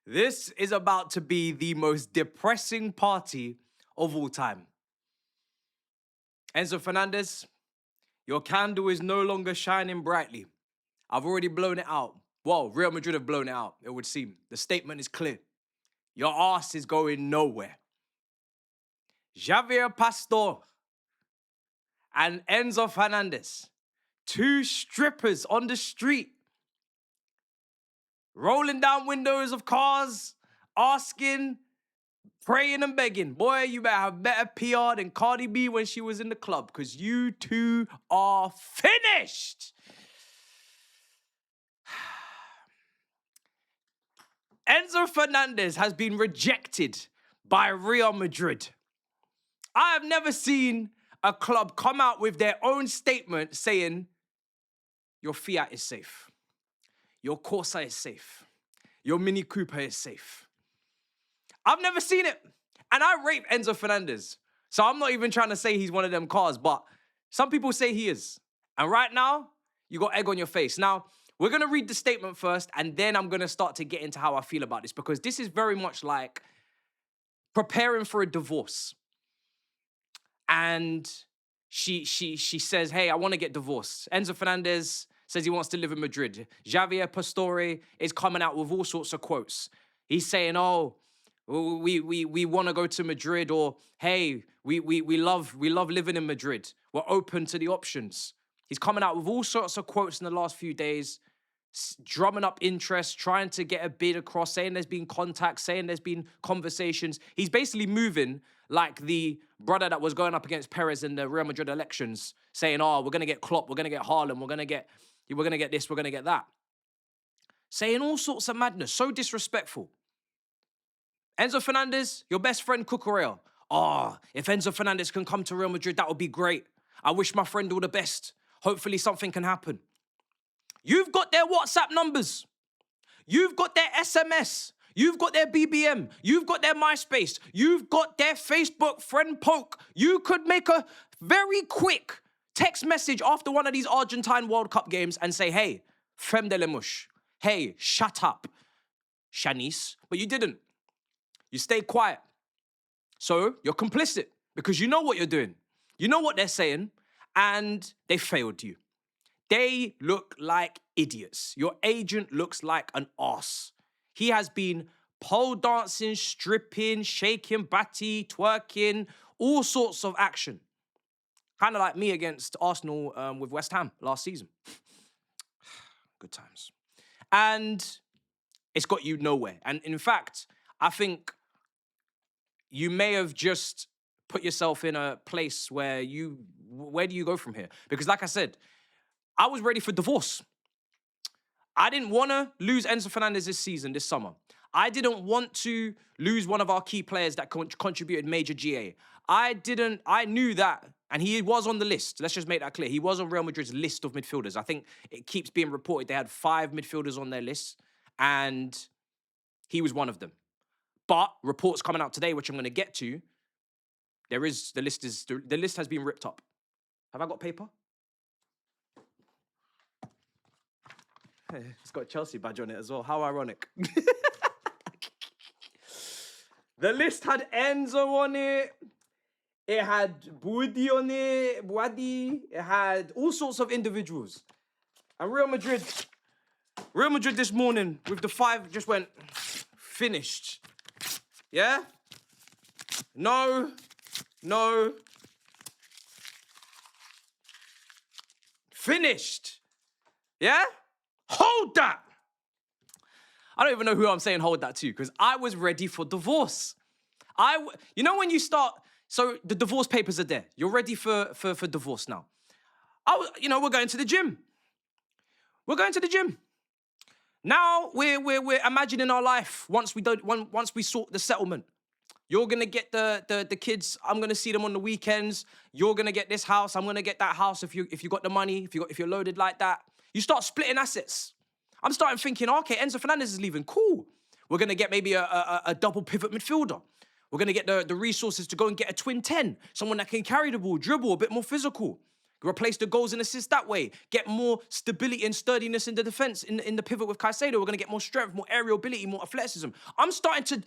This is about to be the most depressing party of all time. Enzo Fernandez, your candle is no longer shining brightly. I've already blown it out. Well, Real Madrid have blown it out, it would seem. The statement is clear. Your ass is going nowhere. Javier Pastor and Enzo Fernandez, two strippers on the street, rolling down windows of cars, asking, praying and begging. Boy, you better have better PR than Cardi B when she was in the club, because you two are finished. Enzo Fernandez has been rejected by Real Madrid. I have never seen a club come out with their own statement saying, your Fiat is safe. Your Corsa is safe. Your Mini Cooper is safe. I've never seen it. And I rate Enzo Fernandez. So I'm not even trying to say he's one of them cars, but some people say he is. And right now, you got egg on your face. Now, we're going to read the statement first, and then I'm going to start to get into how I feel about this, because this is very much like preparing for a divorce. And she says, hey, I want to get divorced. Enzo Fernandez says he wants to live in Madrid. Javier Pastore is coming out with all sorts of quotes. He's saying, oh, we want to go to Madrid, or hey, we love living in Madrid. We're open to the options. He's coming out with all sorts of quotes in the last few days, drumming up interest, trying to get a bid across, saying there's been contact, saying there's been conversations. He's basically moving like the brother that was going up against Perez in the Real Madrid elections, saying, oh, we're going to get Klopp, we're going to get Haaland, we're going to get this, we're going to get that. Saying all sorts of madness, so disrespectful. Enzo Fernandez, your best friend Cucurella. Oh, if Enzo Fernandez can come to Real Madrid, that would be great. I wish my friend all the best. Hopefully something can happen. You've got their WhatsApp numbers. You've got their SMS. You've got their BBM. You've got their MySpace. You've got their Facebook friend poke. You could make a very quick text message after one of these Argentine World Cup games and say, hey, femme de la mouche. Hey, shut up, Shanice. But you didn't. You stayed quiet. So you're complicit because you know what you're doing. You know what they're saying, and they failed you. They look like idiots. Your agent looks like an arse. He has been pole dancing, stripping, shaking, batty, twerking, all sorts of action. Kind of like me against Arsenal with West Ham last season. Good times. And it's got you nowhere. And in fact, I think you may have just put yourself in a place where where do you go from here? Because like I said, I was ready for divorce. I didn't want to lose Enzo Fernandez this season, this summer. I didn't want to lose one of our key players that contributed major GA. I knew that, and he was on the list. Let's just make that clear. He was on Real Madrid's list of midfielders. I think it keeps being reported they had 5 midfielders on their list, and he was one of them. But reports coming out today, which I'm going to get to, the list has been ripped up. Have I got paper? It's got a Chelsea badge on it as well. How ironic. The list had Enzo on it. It had Buadi on it. It had all sorts of individuals. And Real Madrid this morning with the 5 just went finished. Yeah? No. Finished. Yeah? Hold that. I don't even know who I'm saying hold that to, because I was ready for divorce. You know when you start, so the divorce papers are there. You're ready for divorce now. We're going to the gym. We're going to the gym. Now we're imagining our life once we sort the settlement. You're gonna get the kids. I'm gonna see them on the weekends. You're gonna get this house. I'm gonna get that house if you got the money. If you're loaded like that, you start splitting assets. I'm starting thinking, okay, Enzo Fernandez is leaving. Cool. We're gonna get maybe a double pivot midfielder. We're gonna get the resources to go and get a twin 10, someone that can carry the ball, dribble, a bit more physical. Replace the goals and assists that way. Get more stability and sturdiness in the defense, in the pivot with Caicedo. We're going to get more strength, more aerial ability, more athleticism. I'm starting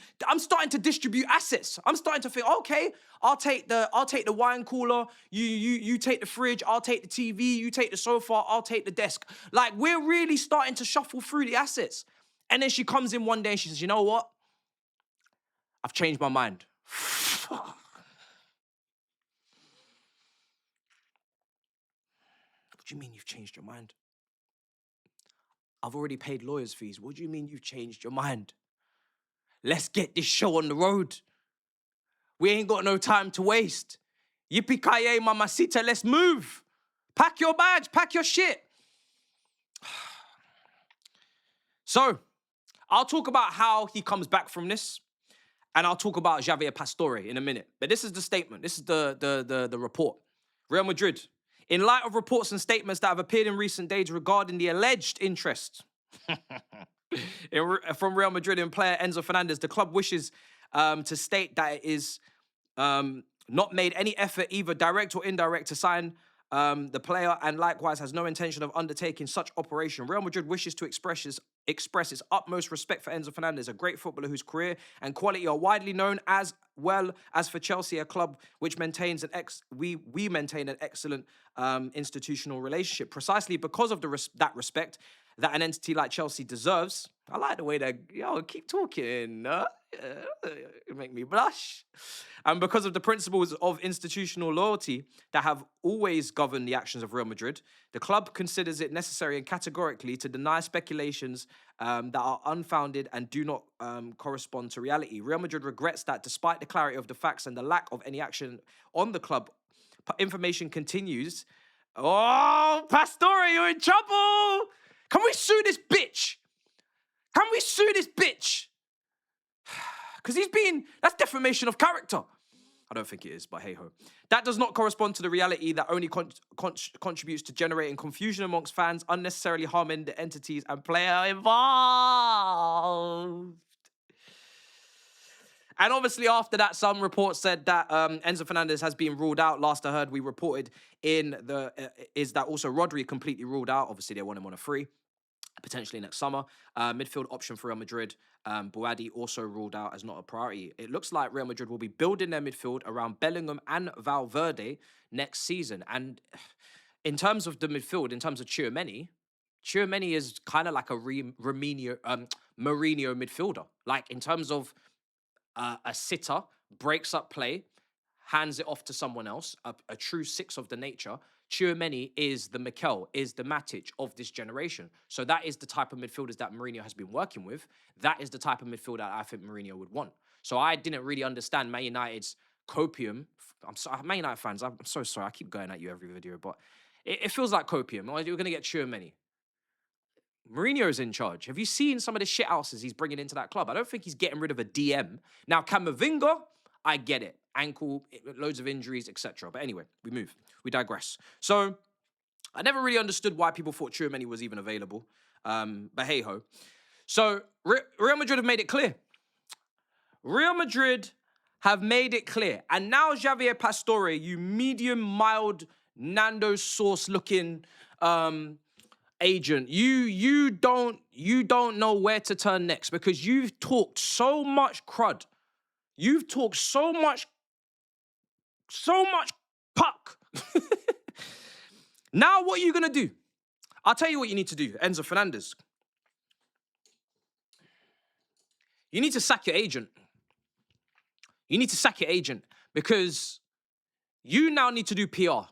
to distribute assets. I'm starting to think, okay, I'll take the wine cooler, you take the fridge, I'll take the TV, you take the sofa, I'll take the desk. Like, we're really starting to shuffle through the assets. And then she comes in one day and she says, you know what? I've changed my mind. What do you mean you've changed your mind? I've already paid lawyers' fees. What do you mean you've changed your mind? Let's get this show on the road. We ain't got no time to waste. Yippee-ki-yay, mamacita, let's move. Pack your bags, pack your shit. So, I'll talk about how he comes back from this, and I'll talk about Javier Pastore in a minute. But this is the statement. This is the report. Real Madrid. In light of reports and statements that have appeared in recent days regarding the alleged interest from Real Madrid in player Enzo Fernandez, the club wishes to state that it is not made any effort, either direct or indirect, to sign the player, and likewise has no intention of undertaking such operation. Real Madrid wishes to express its utmost respect for Enzo Fernandez, a great footballer whose career and quality are widely known, as well as for Chelsea, a club which maintains we maintain an excellent institutional relationship, precisely because of that respect that an entity like Chelsea deserves. I like the way they keep talking. It make me blush. And because of the principles of institutional loyalty that have always governed the actions of Real Madrid, the club considers it necessary and categorically to deny speculations that are unfounded and do not correspond to reality. Real Madrid regrets that despite the clarity of the facts and the lack of any action on the club, information continues. Oh, Pastore, you're in trouble! Can we sue this bitch? Can we sue this bitch? Because that's defamation of character. I don't think it is, but hey-ho. That does not correspond to the reality that only contributes to generating confusion amongst fans, unnecessarily harming the entities and player involved. And obviously after that, some reports said that Enzo Fernandez has been ruled out. Last I heard, we reported is that also Rodri completely ruled out. Obviously, they want him on a free, potentially next summer. Midfield option for Real Madrid. Boadi also ruled out as not a priority. It looks like Real Madrid will be building their midfield around Bellingham and Valverde next season. And in terms of the midfield, in terms of Tchouaméni is kind of like a Mourinho midfielder. Like, in terms of a sitter, breaks up play, hands it off to someone else, a true six of the nature. Tchouaméni is the Mikel, is the Matic of this generation. So that is the type of midfielders that Mourinho has been working with. That is the type of midfielder that I think Mourinho would want. So I didn't really understand Man United's copium. I'm sorry, Man United fans, I'm so sorry. I keep going at you every video, but it feels like copium. You're going to get Tchouaméni. Mourinho's in charge. Have you seen some of the shit houses he's bringing into that club? I don't think he's getting rid of a DM. Now, Camavinga, I get it. Ankle, loads of injuries, etc. But anyway, we digress. So, I never really understood why people thought Tchouaméni was even available. But hey-ho. So, Real Madrid have made it clear. Real Madrid have made it clear. And now Javier Pastore, you medium, mild, Nando sauce-looking agent, you don't know where to turn next, because you've talked so much crud. You've talked so much puck. Now what are you gonna do? I'll tell you what you need to do, Enzo Fernandez. You need to sack your agent. You need to sack your agent, because you now need to do PR.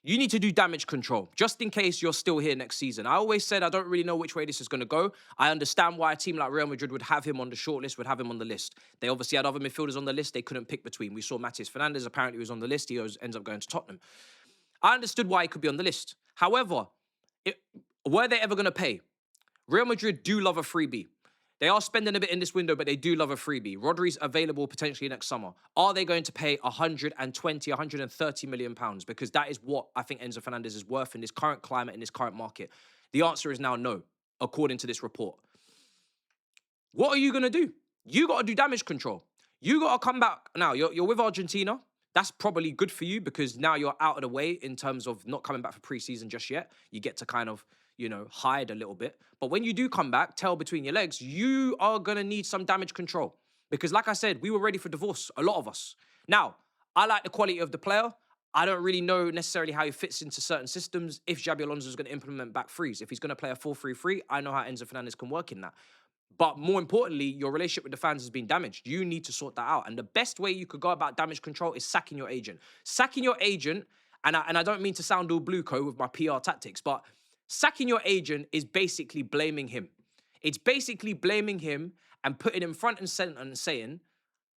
You need to do damage control, just in case you're still here next season. I always said I don't really know which way this is going to go. I understand why a team like Real Madrid would have him on the shortlist, would have him on the list. They obviously had other midfielders on the list they couldn't pick between. We saw Matheus Fernandes, apparently was on the list. He ends up going to Tottenham. I understood why he could be on the list. However, were they ever going to pay? Real Madrid do love a freebie. They are spending a bit in this window, but they do love a freebie. Rodri's available potentially next summer. Are they going to pay 120, 130 million pounds? Because that is what I think Enzo Fernandez is worth in this current climate, in this current market. The answer is now no, according to this report. What are you going to do? You got to do damage control. You got to come back. Now, you're with Argentina. That's probably good for you because now you're out of the way in terms of not coming back for preseason just yet. You get to kind of, hide a little bit. But when you do come back, tail between your legs, you are going to need some damage control. Because like I said, we were ready for divorce, a lot of us. Now, I like the quality of the player. I don't really know necessarily how he fits into certain systems. If Xabi Alonso is going to implement back threes, if he's going to play a 4-3-3, I know how Enzo Fernandez can work in that. But more importantly, your relationship with the fans has been damaged. You need to sort that out. And the best way you could go about damage control is sacking your agent. Sacking your agent, and I don't mean to sound all blue co with my PR tactics, but sacking your agent is basically blaming him. It's basically blaming him and putting him front and center and saying,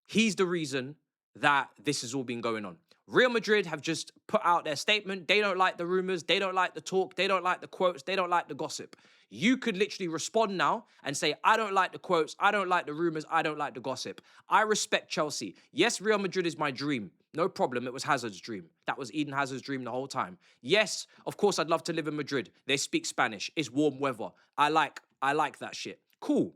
he's the reason that this has all been going on. Real Madrid have just put out their statement. They don't like the rumors. They don't like the talk. They don't like the quotes. They don't like the gossip. You could literally respond now and say, I don't like the quotes. I don't like the rumors. I don't like the gossip. I respect Chelsea. Yes, Real Madrid is my dream. No problem. It was Hazard's dream. That was Eden Hazard's dream the whole time. Yes, of course, I'd love to live in Madrid. They speak Spanish. It's warm weather. I like that shit. Cool.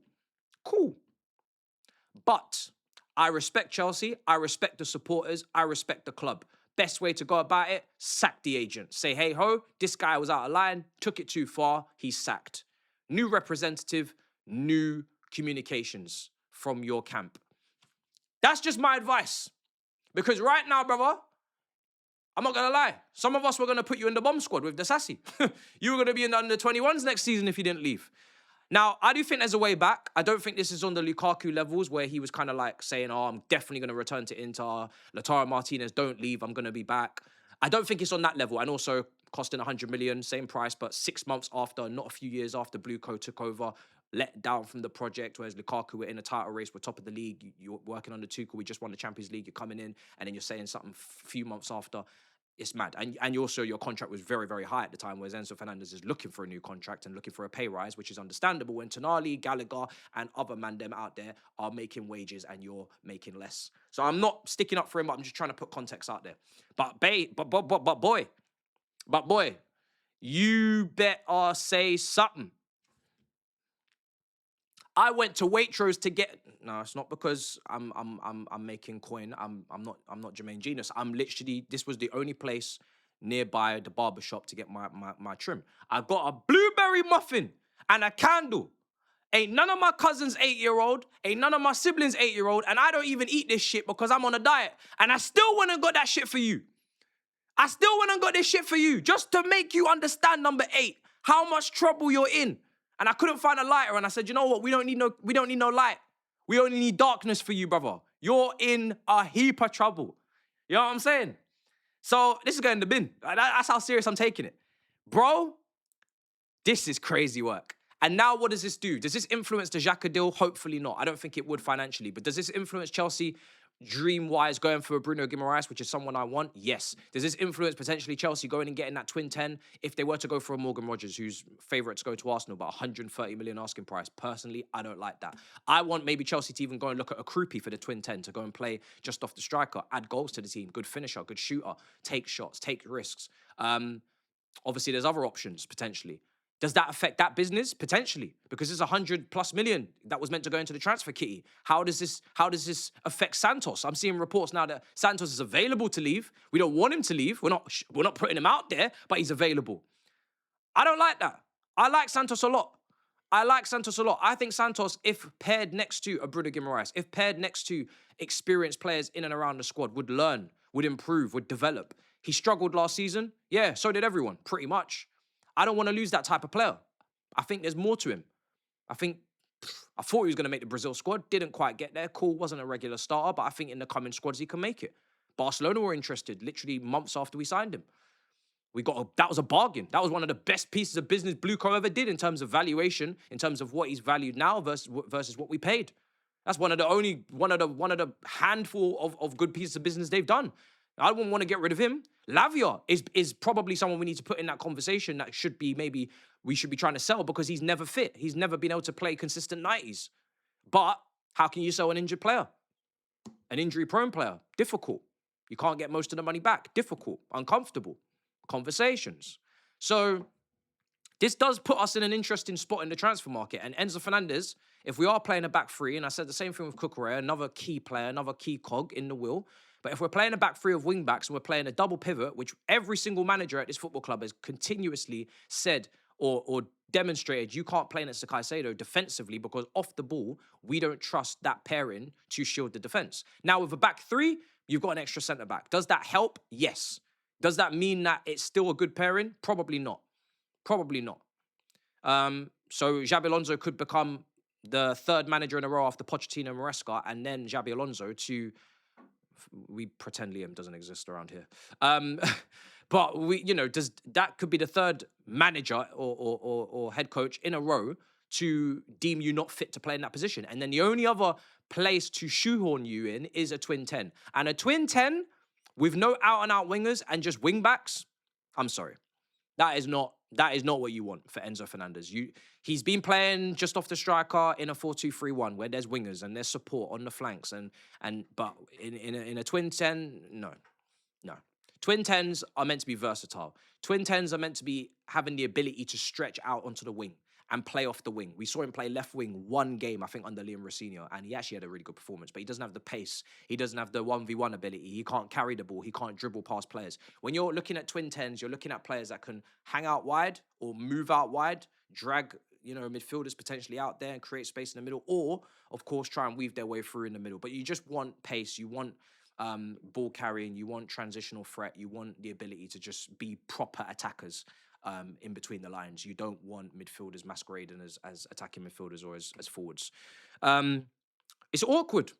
But I respect Chelsea. I respect the supporters. I respect the club. Best way to go about it, sack the agent. Say, hey ho, this guy was out of line, took it too far, he's sacked. New representative, new communications from your camp. That's just my advice. Because right now, brother, I'm not going to lie. Some of us were going to put you in the bomb squad with the Sassy. You were going to be in the under-21s next season if you didn't leave. Now, I do think there's a way back. I don't think this is on the Lukaku levels where he was kind of like saying, oh, I'm definitely going to return to Inter. Lautaro Martinez, don't leave. I'm going to be back. I don't think it's on that level. And also costing 100 million, same price, but 6 months after, not a few years after Blueco took over, let down from the project, whereas Lukaku were in a title race, we're top of the league. You're working on the Tuchel. We just won the Champions League. You're coming in and then you're saying something a few months after. It's mad. And also your contract was very, very high at the time, whereas Enzo Fernandez is looking for a new contract and looking for a pay rise, which is understandable when Tonali, Gallagher, and other mandem out there are making wages and you're making less. So I'm not sticking up for him, but I'm just trying to put context out there. But boy, you better say something. I went to Waitrose to get. No, it's not because I'm making coin. I'm not Jermaine Genius. I'm literally. This was the only place nearby the barbershop to get my trim. I got a blueberry muffin and a candle. Ain't none of my cousins 8-year-old. Ain't none of my siblings 8-year-old. And I don't even eat this shit because I'm on a diet. And I still went and got that shit for you. I still went and got this shit for you just to make you understand, number 8, how much trouble you're in. And I couldn't find a lighter, and I said, you know what? We don't need no light. We only need darkness for you, brother. You're in a heap of trouble. You know what I'm saying? So this is going in the bin. That's how serious I'm taking it. Bro, this is crazy work. And now what does this do? Does this influence the Xhaka deal? Hopefully not. I don't think it would financially. But does this influence Chelsea dream-wise going for a Bruno Guimaraes, which is someone I want? Yes. Does this influence potentially Chelsea going and getting that twin 10 if they were to go for a Morgan Rogers, who's favourite to go to Arsenal, but 130 million asking price? Personally, I don't like that. I want maybe Chelsea to even go and look at a Krupi for the twin 10 to go and play just off the striker, add goals to the team, good finisher, good shooter, take shots, take risks. Obviously, there's other options potentially. Does that affect that business? Potentially, because it's 100+ million that was meant to go into the transfer kitty. How does this affect Santos? I'm seeing reports now that Santos is available to leave. We don't want him to leave. We're not putting him out there, but he's available. I don't like that. I like Santos a lot. I think Santos, if paired next to a Bruno Guimaraes, if paired next to experienced players in and around the squad, would learn, would improve, would develop. He struggled last season. Yeah, so did everyone, pretty much. I don't want to lose that type of player. I think there's more to him. I thought he was going to make the Brazil squad. Didn't quite get there. Cool, wasn't a regular starter, but I think in the coming squads he can make it. Barcelona were interested literally months after we signed him. That was a bargain. That was one of the best pieces of business Blueco ever did in terms of valuation, in terms of what he's valued now versus what we paid. That's one of the handful of good pieces of business they've done. I wouldn't want to get rid of him. Lavia is probably someone we need to put in that conversation that we should be trying to sell because he's never fit. He's never been able to play consistent 90s. But how can you sell an injured player? An injury-prone player? Difficult. You can't get most of the money back. Difficult. Uncomfortable. Conversations. So this does put us in an interesting spot in the transfer market. And Enzo Fernandez, if we are playing a back three, and I said the same thing with Cucurella, another key player, another key cog in the wheel, But if we're playing a back three of wing backs and we're playing a double pivot, which every single manager at this football club has continuously said or demonstrated, you can't play next to Caicedo defensively because off the ball, we don't trust that pairing to shield the defense. Now, with a back three, you've got an extra centre back. Does that help? Yes. Does that mean that it's still a good pairing? Probably not. Probably not. So Xabi Alonso could become the third manager in a row after Pochettino and Maresca, and then Xabi Alonso to... We pretend Liam doesn't exist around here. But that could be the third manager or head coach in a row to deem you not fit to play in that position. And then the only other place to shoehorn you in is a twin 10. And a twin 10 with no out-and-out wingers and just wing backs, I'm sorry. That is not what you want for Enzo Fernandez. He's been playing just off the striker in a 4-2-3-1 where there's wingers and there's support on the flanks but in a twin 10, no. Twin 10s are meant to be versatile. Twin 10s are meant to be having the ability to stretch out onto the wing and play off the wing. We saw him play left wing one game, I think, under Liam Rossini, and he actually had a really good performance, but he doesn't have the pace. He doesn't have the 1v1 ability. He can't carry the ball. He can't dribble past players. When you're looking at twin 10s, you're looking at players that can hang out wide or move out wide, drag, midfielders potentially out there and create space in the middle, or, of course, try and weave their way through in the middle. But you just want pace. You want ball carrying. You want transitional threat. You want the ability to just be proper attackers. In between the lines. You don't want midfielders masquerading as attacking midfielders or as forwards. It's awkward.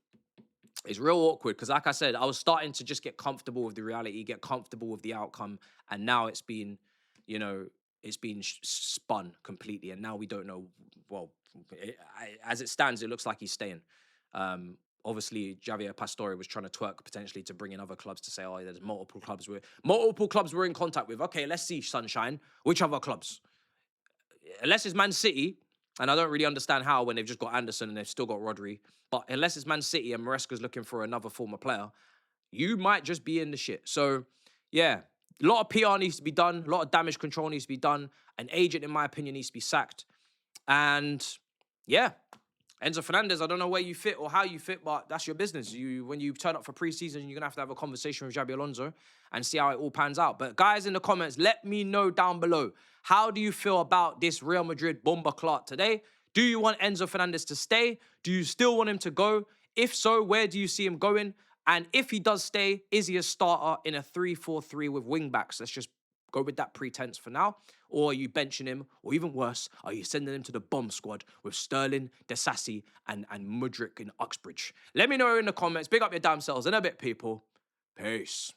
It's real awkward because, like I said, I was starting to just get comfortable with the reality, get comfortable with the outcome, and now it's been, spun completely, and now we don't know. Well, as it stands, it looks like he's staying. Obviously, Javier Pastore was trying to twerk potentially to bring in other clubs to say, oh, there's multiple clubs we're in contact with. Okay, let's see, Sunshine. Which other clubs? Unless it's Man City, and I don't really understand how when they've just got Anderson and they've still got Rodri, but unless it's Man City and Maresca's looking for another former player, you might just be in the shit. So, yeah, a lot of PR needs to be done. A lot of damage control needs to be done. An agent, in my opinion, needs to be sacked. And, yeah, Enzo Fernandez, I don't know where you fit or how you fit, but that's your business. When you turn up for pre-season, you're going to have a conversation with Xabi Alonso and see how it all pans out. But guys in the comments, let me know down below. How do you feel about this Real Madrid bomba clot today? Do you want Enzo Fernandez to stay? Do you still want him to go? If so, where do you see him going? And if he does stay, is he a starter in a 3-4-3 with wing-backs? Let's just go with that pretense for now. Or are you benching him? Or even worse, are you sending him to the bomb squad with Sterling, Desassi, and Mudryk in Uxbridge? Let me know in the comments. Big up your damn selves in a bit, people. Peace.